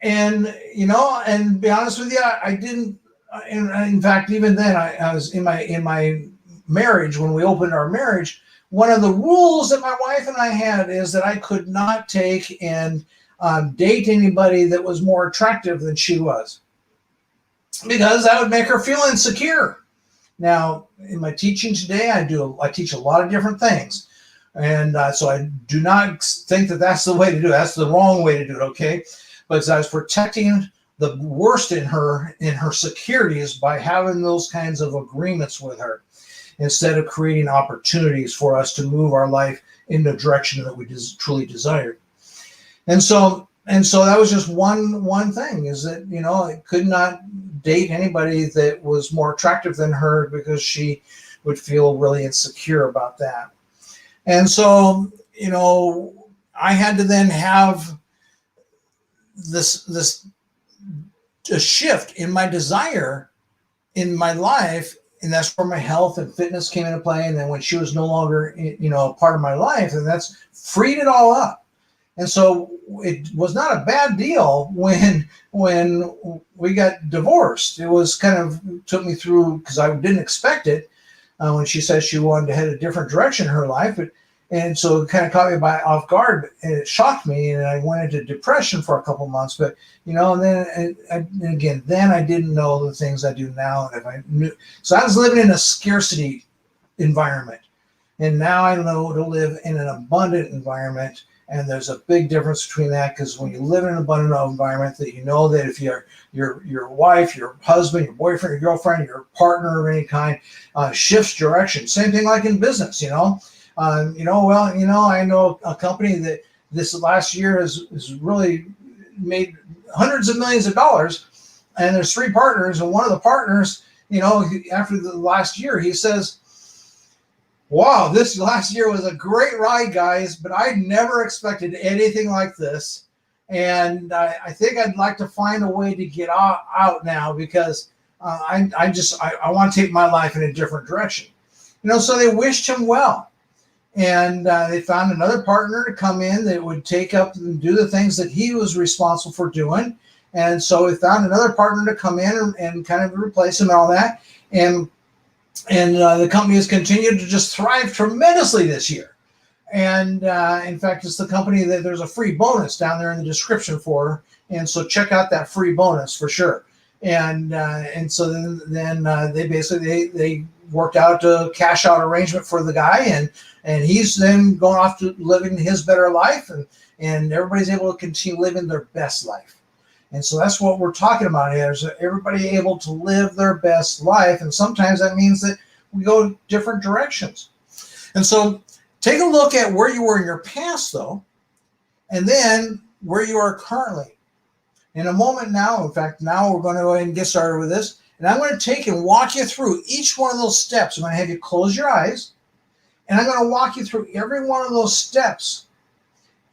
And, and be honest with you, I didn't, in fact, even then I was in my marriage, when we opened our marriage, one of the rules that my wife and I had is that I could not take and date anybody that was more attractive than she was, because that would make her feel insecure. Now, in my teaching today, I teach a lot of different things. And so I do not think that that's the way to do it. That's the wrong way to do it, okay? But I was protecting the worst in her securities by having those kinds of agreements with her, instead of creating opportunities for us to move our life in the direction that we truly desired. And so that was just one thing, is that, I could not date anybody that was more attractive than her, because she would feel really insecure about that. And so, I had to then have this a shift in my desire in my life. And that's where my health and fitness came into play. And then when she was no longer, a part of my life, and that's freed it all up. And so it was not a bad deal when we got divorced. It was took me through, because I didn't expect it, when she said she wanted to head a different direction in her life. And so it kind of caught me off guard, and it shocked me, and I went into depression for a couple of months. But, and then I didn't know the things I do now. And if I knew, so I was living in a scarcity environment, and now I know to live in an abundant environment. And there's a big difference between that, because when you live in an abundant environment, that that if your wife, your husband, your boyfriend, your girlfriend, your partner of any kind shifts direction. Same thing like in business, I know a company that this last year has really made hundreds of millions of dollars, and there's 3 partners, and one of the partners, after the last year, he says, "Wow, this last year was a great ride, guys, but I never expected anything like this. And I think I'd like to find a way to get out now, because I want to take my life in a different direction." So they wished him well. And they found another partner to come in that would take up and do the things that he was responsible for doing. And so we found another partner to come in and kind of replace him and all that. And the company has continued to just thrive tremendously this year. And in fact, it's the company that there's a free bonus down there in the description for. And so check out that free bonus for sure. And so then they basically they worked out a cash out arrangement for the guy, and he's then going off to living his better life, and everybody's able to continue living their best life. And so that's what we're talking about here, is everybody able to live their best life. And sometimes that means that we go different directions. And so take a look at where you were in your past, though, and then where you are currently. In a moment now, in fact, now we're going to go ahead and get started with this. And I'm going to take and walk you through each one of those steps. I'm going to have you close your eyes, and I'm going to walk you through every one of those steps.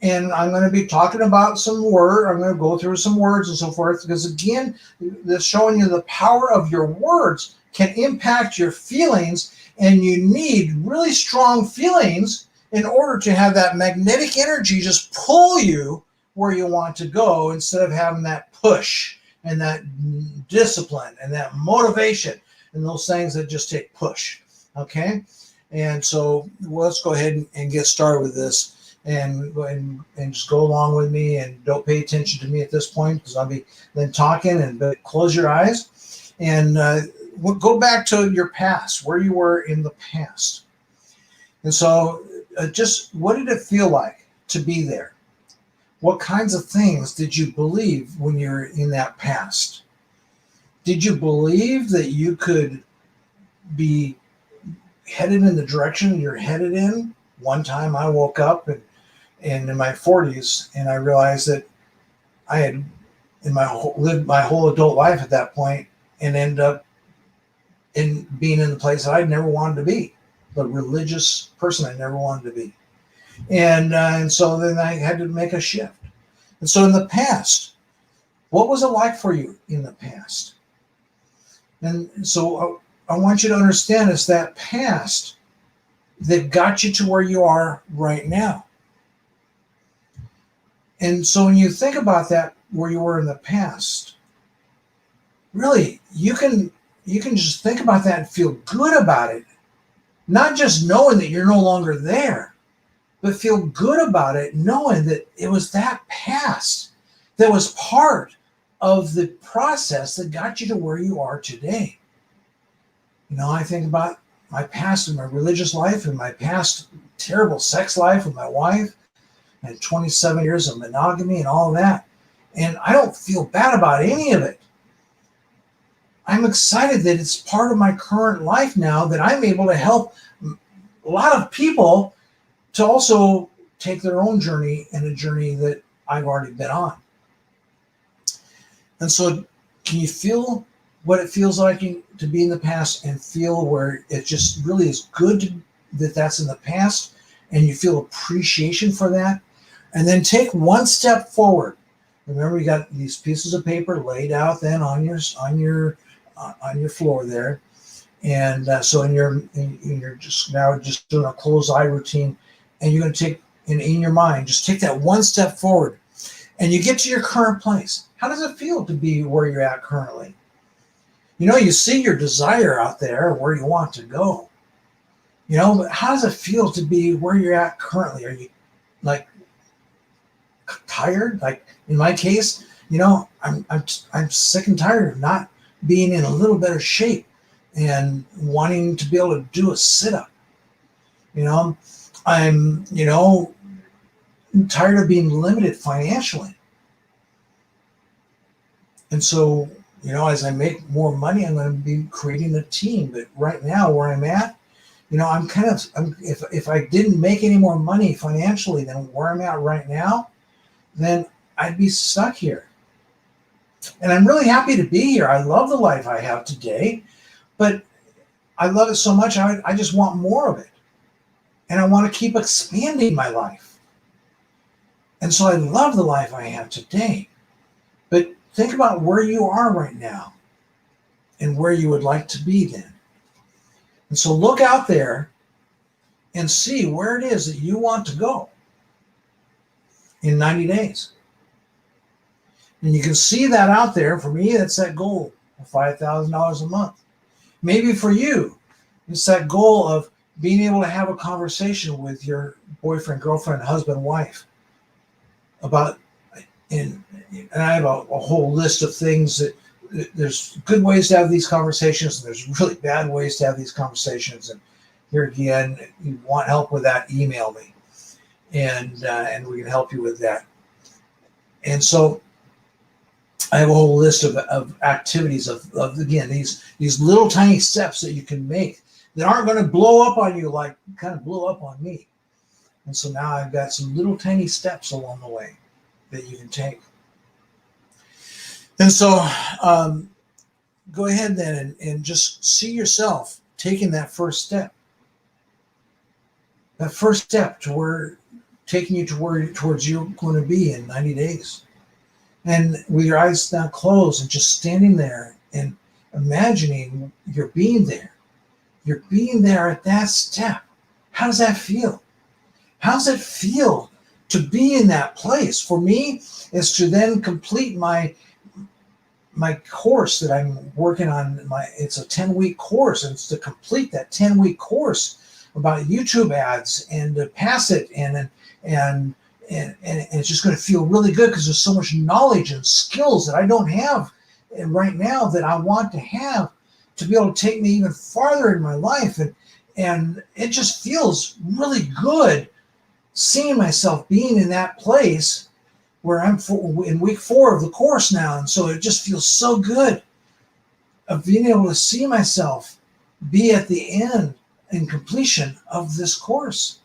And I'm going to be talking about some word. I'm going to go through some words and so forth, because again, this showing you the power of your words can impact your feelings, and you need really strong feelings in order to have that magnetic energy just pull you where you want to go, instead of having that push and that discipline and that motivation and those things that just take push. Okay. And so let's go ahead and get started with this, and just go along with me, and don't pay attention to me at this point, because I'll be then talking. But close your eyes and we'll go back to your past, where you were in the past. And so just what did it feel like to be there? What kinds of things did you believe when you're in that past? Did you believe that you could be headed in the direction you're headed in? One time I woke up and in my 40s, and I realized that I had lived my whole adult life at that point, and ended up in being in the place that I never wanted to be, the religious person I never wanted to be. And so then I had to make a shift. And so in the past, what was it like for you in the past? And so I want you to understand it's that past that got you to where you are right now. And so when you think about that, where you were in the past, really, you can just think about that and feel good about it. Not just knowing that you're no longer there, but feel good about it, knowing that it was that past that was part of the process that got you to where you are today. You know, I think about my past in my religious life and my past terrible sex life with my wife and 27 years of monogamy and all of that. And I don't feel bad about any of it. I'm excited that it's part of my current life now, that I'm able to help a lot of people to also take their own journey, and a journey that I've already been on. And so can you feel what it feels like to be in the past, and feel where it just really is good that that's in the past, and you feel appreciation for that? And then take one step forward. Remember, you got these pieces of paper laid out then on your floor there, and so you're just now just doing a closed eye routine, and you're going to take in your mind, just take that one step forward, and you get to your current place. How does it feel to be where you're at currently? You know, you see your desire out there, where you want to go. You know, but how does it feel to be where you're at currently? Are you like tired? Like in my case, you know, I'm sick and tired of not being in a little better shape and wanting to be able to do a sit-up. You know, I'm tired of being limited financially. And so, you know, as I make more money, I'm going to be creating a team. But right now, where I'm at, you know, if I didn't make any more money financially than where I'm at right now, then I'd be stuck here. And I'm really happy to be here. I love the life I have today, but I love it so much, I just want more of it. And I want to keep expanding my life. And so I love the life I have today. But think about where you are right now and where you would like to be then. And so look out there and see where it is that you want to go in 90 days. And you can see that out there. For me, that's that goal of $5,000 a month. Maybe for you, it's that goal of being able to have a conversation with your boyfriend, girlfriend, husband, wife about, and I have a whole list of things that there's good ways to have these conversations, and there's really bad ways to have these conversations. And here again, you want help with that, email me, and we can help you with that. And so I have a whole list of activities of again, these little tiny steps that you can make that aren't going to blow up on you like kind of blew up on me. And so now I've got some little tiny steps along the way that you can take. And so go ahead then and just see yourself taking that first step. That first step to where, taking you to where towards you're going to be in 90 days. And with your eyes now closed and just standing there and imagining you're being there. You're being there at that step. How does that feel? How does it feel to be in that place? For me, is to then complete my course that I'm working on. It's a 10-week course, and it's to complete that 10-week course about YouTube ads and to pass it and it's just going to feel really good because there's so much knowledge and skills that I don't have right now that I want to have to be able to take me even farther in my life. And it just feels really good seeing myself being in that place where I'm in week 4 of the course now. And so it just feels so good of being able to see myself be at the end and completion of this course,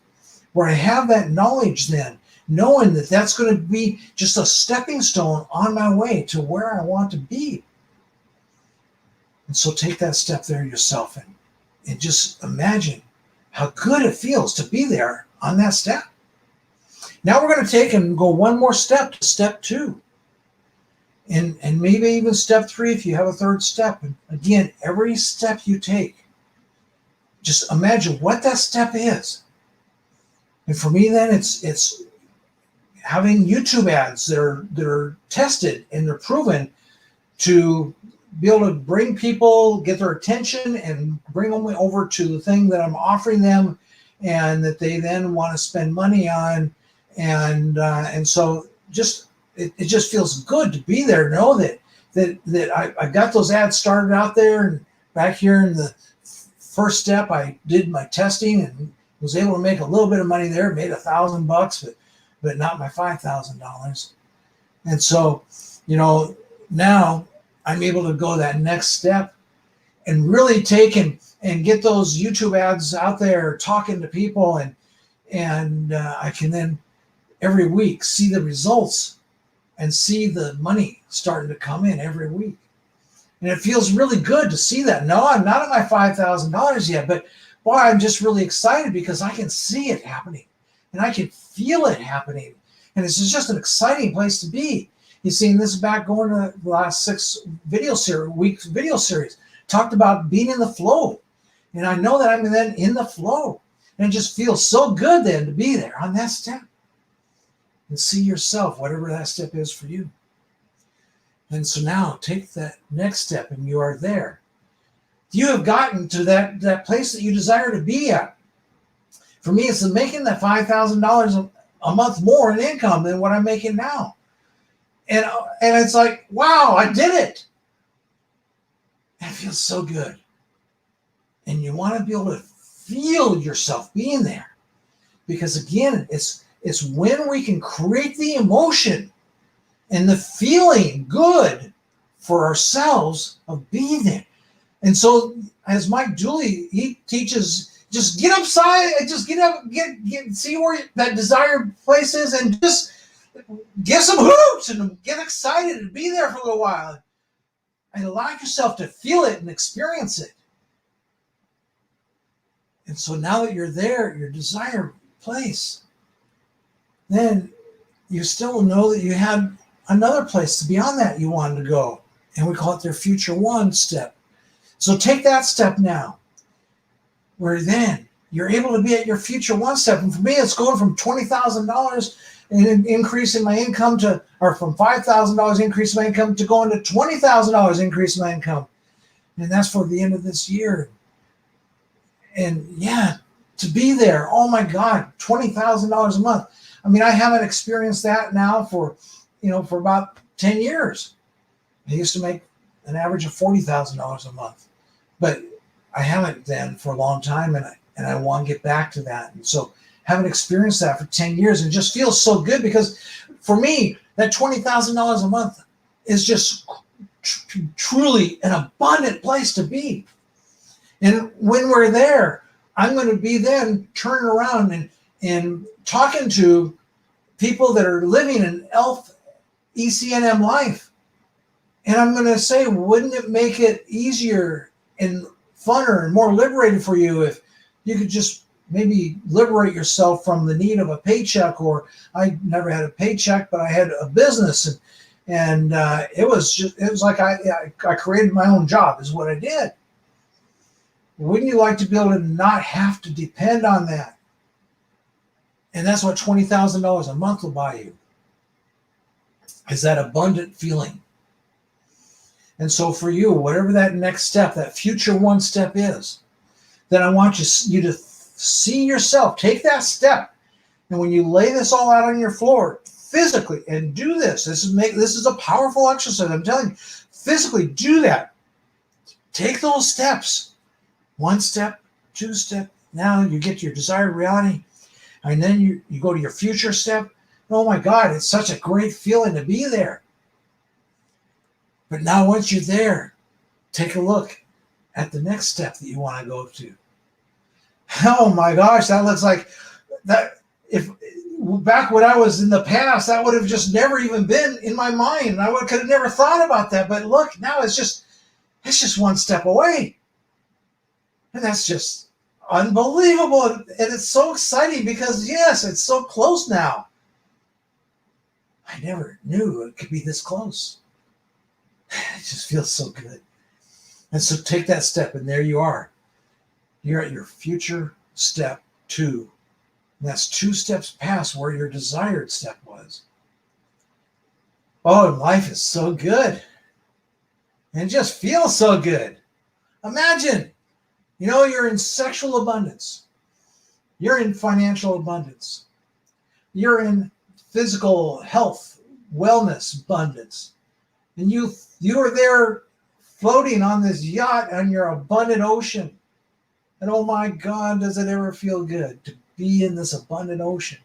where I have that knowledge then, knowing that that's going to be just a stepping stone on my way to where I want to be. And so take that step there yourself and just imagine how good it feels to be there on that step. Now we're going to take and go one more step to step 2. And maybe even step 3 if you have a third step. And again, every step you take, just imagine what that step is. And for me then, it's having YouTube ads that are tested and they're proven to be able to bring people, get their attention, and bring them over to the thing that I'm offering them, and that they then want to spend money on, and so it just feels good to be there. Know that I got those ads started out there, and back here in the first step, I did my testing and was able to make a little bit of money there, made $1,000, but not my $5,000. And so, now I'm able to go that next step and really take and get those YouTube ads out there talking to people, and I can then every week see the results and see the money starting to come in every week. And it feels really good to see that. No, I'm not at my $5,000 yet, but boy, I'm just really excited because I can see it happening and I can feel it happening. And it's just an exciting place to be. You see, this is back going to the last 6 weeks video series, talked about being in the flow. And I know that I'm then in the flow. And it just feels so good then to be there on that step. And see yourself, whatever that step is for you. And so now take that next step and you are there. You have gotten to that place that you desire to be at. For me, it's making that $5,000 a month more in income than what I'm making now. And it's like, wow, I did it. That feels so good. And you want to be able to feel yourself being there. Because again, it's when we can create the emotion and the feeling good for ourselves of being there. And so as Mike Dooley, he teaches, just get upside, just get up, get see where that desired place is, and just give some hoots and get excited and be there for a little while. And allow yourself to feel it and experience it. And so now that you're there, your desired place, then you still know that you had another place beyond that you wanted to go. And we call it their future 1 step. So take that step now, where then you're able to be at your future 1 step. And for me, it's going from $20,000 and increasing my income or from $5,000 increase in my income to going to $20,000 increase in my income. And that's for the end of this year. And yeah, to be there, oh my God, $20,000 a month. I mean, I haven't experienced that now for about 10 years. I used to make an average of $40,000 a month, but I haven't then for a long time, and I want to get back to that. And so haven't experienced that for 10 years, and it just feels so good because for me, that $20,000 a month is just truly an abundant place to be. And when we're there, I'm going to be then turning around and talking to people that are living an ELF ECNM life. And I'm going to say, wouldn't it make it easier and funner and more liberated for you if you could just maybe liberate yourself from the need of a paycheck? Or I never had a paycheck, but I had a business, and it was like I created my own job is what I did. Wouldn't you like to be able to not have to depend on that? And that's what $20,000 a month will buy you, is that abundant feeling. And so for you, whatever that next step, that future 1 step is, then I want you to see yourself, take that step. And when you lay this all out on your floor physically and do this, this is a powerful exercise. I'm telling you, physically do that. Take those steps. 1 step, 2 step. Now you get to your desired reality. And then you go to your future step. Oh my God, it's such a great feeling to be there. But now once you're there, take a look at the next step that you want to go to. Oh my gosh, that looks like that. If back when I was in the past, that would have just never even been in my mind. I could have never thought about that. But look, now it's just It's just one step away. And that's just unbelievable. And it's so exciting because, yes, it's so close now. I never knew it could be this close. It just feels so good. And so take that step, and there you are. You're at your future step 2. And that's 2 steps past where your desired step was. Oh, life is so good. And it just feels so good. Imagine, you're in sexual abundance. You're in financial abundance. You're in physical health, wellness abundance. And you are there floating on this yacht on your abundant ocean. And oh my God, does it ever feel good to be in this abundant ocean?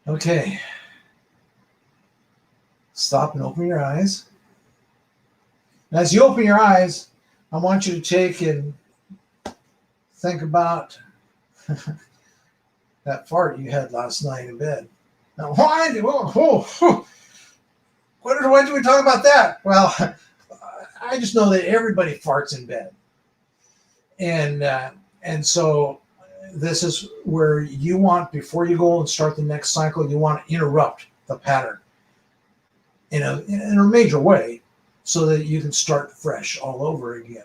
Okay. Stop and open your eyes. And as you open your eyes, I want you to take and think about that fart you had last night in bed. Now, why did we talk about that? Well, I just know that everybody farts in bed. And so this is where you want, before you go and start the next cycle, you want to interrupt the pattern in a major way so that you can start fresh all over again.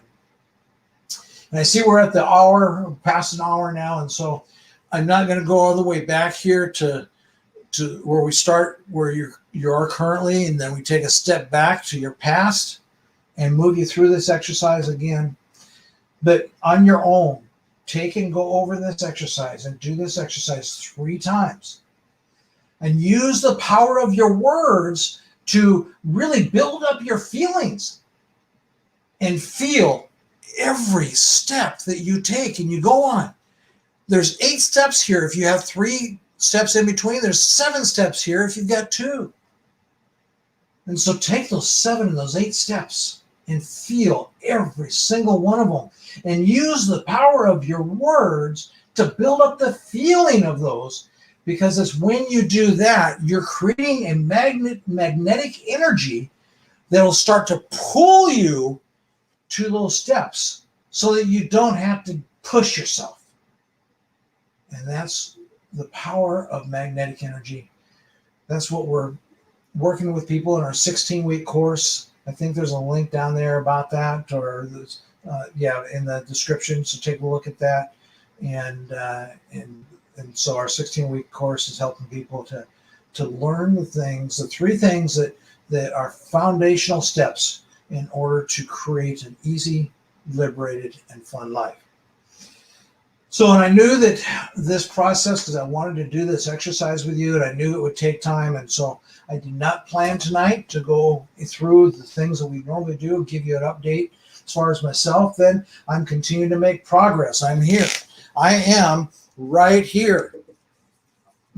And I see we're at the hour, past an hour now, and so I'm not going to go all the way back here to where we start, where you are currently, and then we take a step back to your past and move you through this exercise again. But on your own, take and go over this exercise and do this exercise 3 times. And use the power of your words to really build up your feelings and feel every step that you take and you go on. There's 8 steps here. If you have 3 steps in between, there's 7 steps here if you've got 2. And so take those 7 and those 8 steps and feel every single one of them. And use the power of your words to build up the feeling of those, because it's when you do that, you're creating a magnetic energy that'll start to pull you to those steps so that you don't have to push yourself. And that's the power of magnetic energy. That's what we're working with people in our 16-week course. I think there's a link down there about that, or in the description. So take a look at that. And so our 16-week course is helping people to learn the 3 things that are foundational steps in order to create an easy, liberated, and fun life. So, and I knew that this process, because I wanted to do this exercise with you, and I knew it would take time, and so I did not plan tonight to go through the things that we normally do, give you an update. As far as myself, then I'm continuing to make progress. I'm here. I am right here.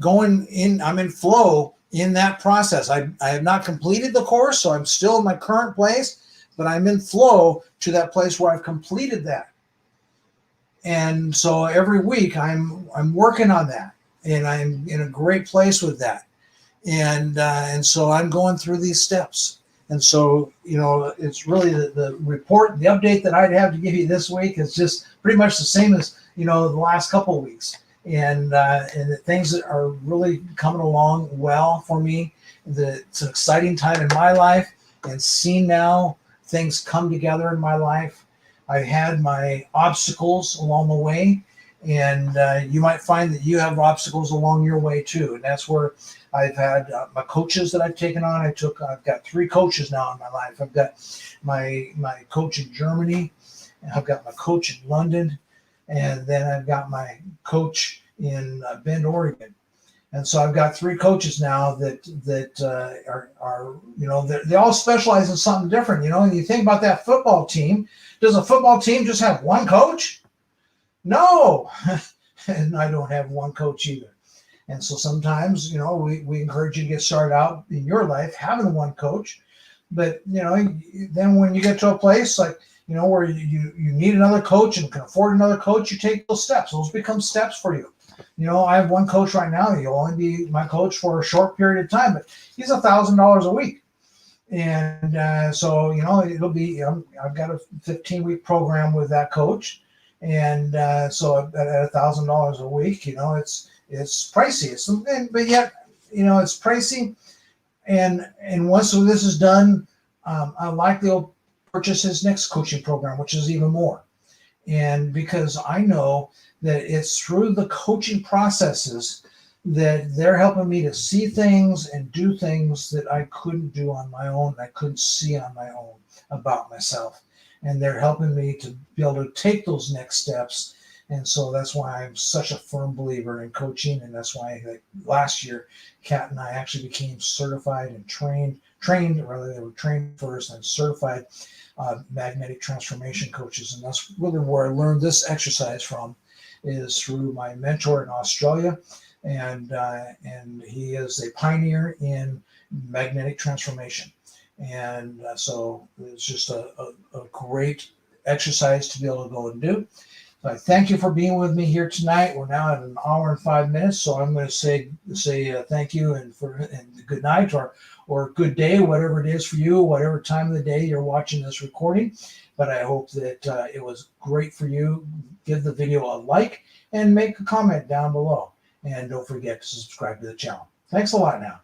I'm in flow in that process. I have not completed the course, so I'm still in my current place, but I'm in flow to that place where I've completed that. And so every week I'm working on that, and I'm in a great place with that. And so I'm going through these steps. And so, it's really the report, the update that I'd have to give you this week is just pretty much the same as, the last couple of weeks. And the things that are really coming along well for me. It's an exciting time in my life, and seeing now things come together in my life. I had my obstacles along the way, and you might find that you have obstacles along your way too. And that's where I've had my coaches that I've taken on. I've got 3 coaches now in my life. I've got my coach in Germany, I've got my coach in London, and then I've got my coach in Bend, Oregon. And so I've got 3 coaches now that are they all specialize in something different. And you think about that football team. Does a football team just have one coach? No, and I don't have one coach either. And so sometimes, we encourage you to get started out in your life having one coach. But, then when you get to a place like, where you need another coach and can afford another coach, you take those steps. Those become steps for you. I have one coach right now. He'll only be my coach for a short period of time, but he's $1,000 a week. And so, you know, it'll be, I've got a 15-week program with that coach. And so at $1,000 a week, you know, it's pricey. But yet, you know, it's pricey. And once this is done, I'll likely purchase his next coaching program, which is even more. And because I know that it's through the coaching processes that they're helping me to see things and do things that I couldn't do on my own, I couldn't see on my own about myself. And they're helping me to be able to take those next steps. And so that's why I'm such a firm believer in coaching. And that's why, like, last year, Kat and I actually became certified and trained, rather, they were trained first and certified magnetic transformation coaches. And that's really where I learned this exercise from, is through my mentor in Australia. And he is a pioneer in magnetic transformation. And so it's just a great exercise to be able to go and do. So I thank you for being with me here tonight. We're now at 1 hour and 5 minutes, so I'm going to say thank you and good night or good day, whatever it is for you, whatever time of the day you're watching this recording. But I hope that it was great for you. Give the video a like and make a comment down below. And don't forget to subscribe to the channel. Thanks a lot now.